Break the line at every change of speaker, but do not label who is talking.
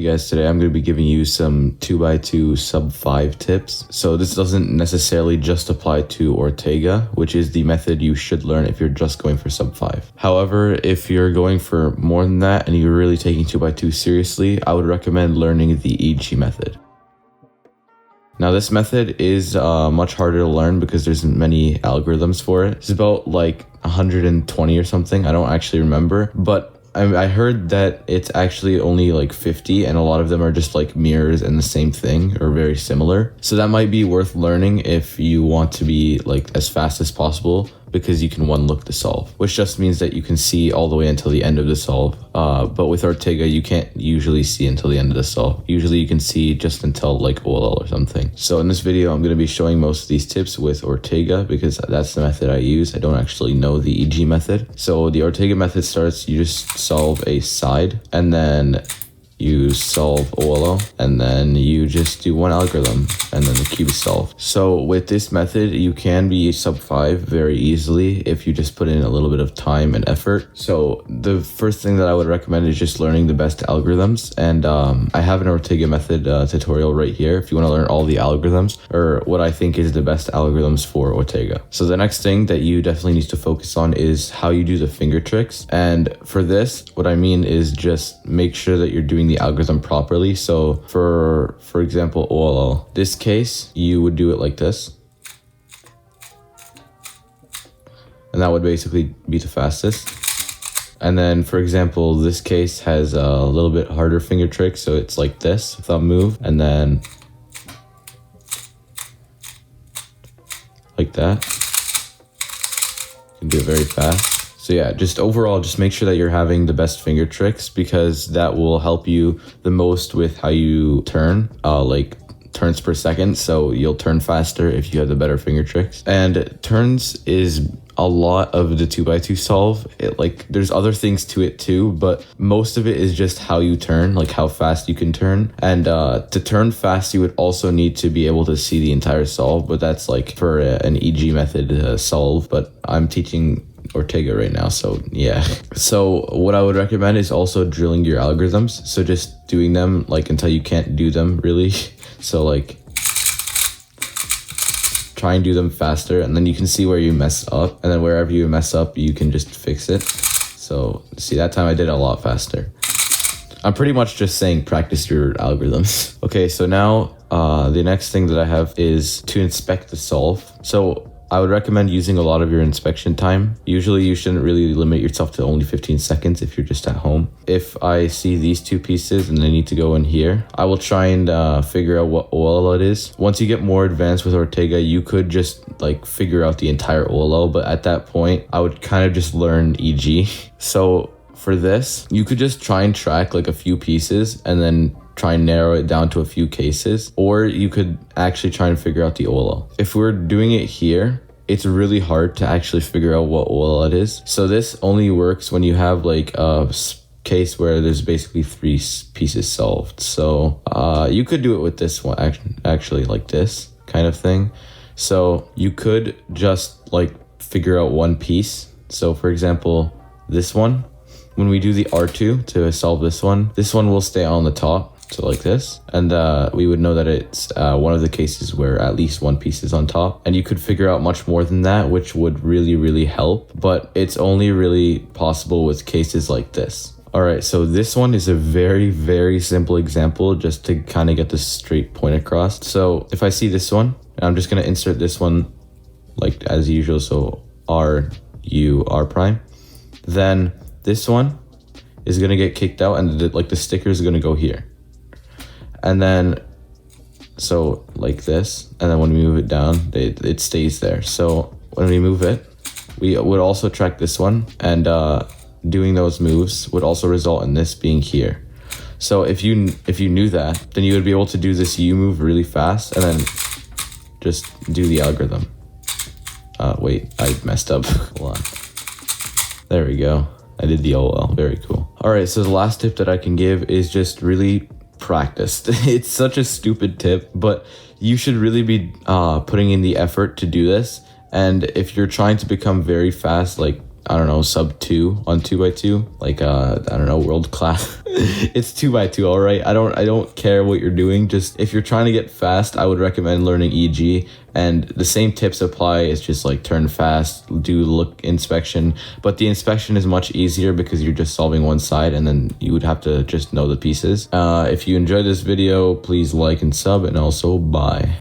Hey guys, today I'm going to be giving you some 2x2 sub 5 tips. So this doesn't necessarily just apply to Ortega, which is the method you should learn if you're just going for sub 5. However, if you're going for more than that and you're really taking 2x2 seriously, I would recommend learning the EG method. Now this method is much harder to learn because there's many algorithms for it. It's about like 120 or something. I don't actually remember, but I heard that it's actually only like 50 and a lot of them are just like mirrors and the same thing or very similar. So that might be worth learning if you want to be like as fast as possible, because you can one look the solve, which just means that you can see all the way until the end of the solve. But with Ortega, you can't usually see until the end of the solve. Usually you can see just until like OLL or something. So in this video, I'm going to be showing most of these tips with Ortega because that's the method I use. I don't actually know the EG method. So the Ortega method starts, you just solve a side and then you solve OLO, and then you just do one algorithm, and then the cube is solved. So with this method, you can be sub 5 very easily if you just put in a little bit of time and effort. So the first thing that I would recommend is just learning the best algorithms, and I have an Ortega method tutorial right here if you want to learn all the algorithms, or what I think is the best algorithms for Ortega. So the next thing that you definitely need to focus on is how you do the finger tricks, and for this, what I mean is just make sure that you're doing the algorithm properly. So for example, OLL, this case, you would do it like this. And that would basically be the fastest. And then for example, this case has a little bit harder finger trick. So it's like this, thumb move, and then like that. You can do it very fast. So yeah, just overall, just make sure that you're having the best finger tricks because that will help you the most with how you turn, like turns per second. So you'll turn faster if you have the better finger tricks. And turns is a lot of the 2x2 solve. There's other things to it too, but most of it is just how you turn, like how fast you can turn. And to turn fast, you would also need to be able to see the entire solve, but that's like for an EG method solve, but I'm teaching Ortega right now, so yeah. So what I would recommend is also drilling your algorithms, so just doing them like until you can't do them really. So like try and do them faster, and then you can see where you mess up, and then wherever you mess up you can just fix it. So see, that time I did it a lot faster. I'm pretty much just saying practice your algorithms. Okay, so now the next thing that I have is to inspect the solve. So I would recommend using a lot of your inspection time. Usually you shouldn't really limit yourself to only 15 seconds if you're just at home. If I see these two pieces and they need to go in here, I will try and figure out what OLL it is. Once you get more advanced with Ortega, you could just like figure out the entire OLL, but at that point, I would kind of just learn EG. So for this, you could just try and track like a few pieces and then try and narrow it down to a few cases, or you could actually try and figure out the OLL. If we're doing it here, it's really hard to actually figure out what OLL it is. So this only works when you have like a case where there's basically 3 pieces solved. So you could do it with this one, actually like this kind of thing. So you could just like figure out one piece. So for example, this one, when we do the R2 to solve this one will stay on the top. So like this, and we would know that it's one of the cases where at least one piece is on top, and you could figure out much more than that, which would really help, but it's only really possible with cases like this. All right, so this one is a very simple example just to kind of get the straight point across. So if I see this one, and I'm just going to insert this one like as usual, so R, U, R prime, then this one is going to get kicked out, and the sticker is going to go here. And then, so like this, and then when we move it down, it stays there. So when we move it, we would also track this one, and doing those moves would also result in this being here. So if you knew that, then you would be able to do this U move really fast, and then just do the algorithm. Wait, I messed up. Hold on. There we go. I did the OL. Very cool. All right, so the last tip that I can give is just really practice. It's such a stupid tip, but you should really be putting in the effort to do this. And if you're trying to become very fast, like I don't know, sub 2 on 2x2, like I don't know, world class. It's 2x2, all right. I don't care what you're doing. Just if you're trying to get fast, I would recommend learning EG, and the same tips apply. It's just like turn fast, do look inspection, but the inspection is much easier because you're just solving one side, and then you would have to just know the pieces. If you enjoyed this video, please like and sub, and also bye.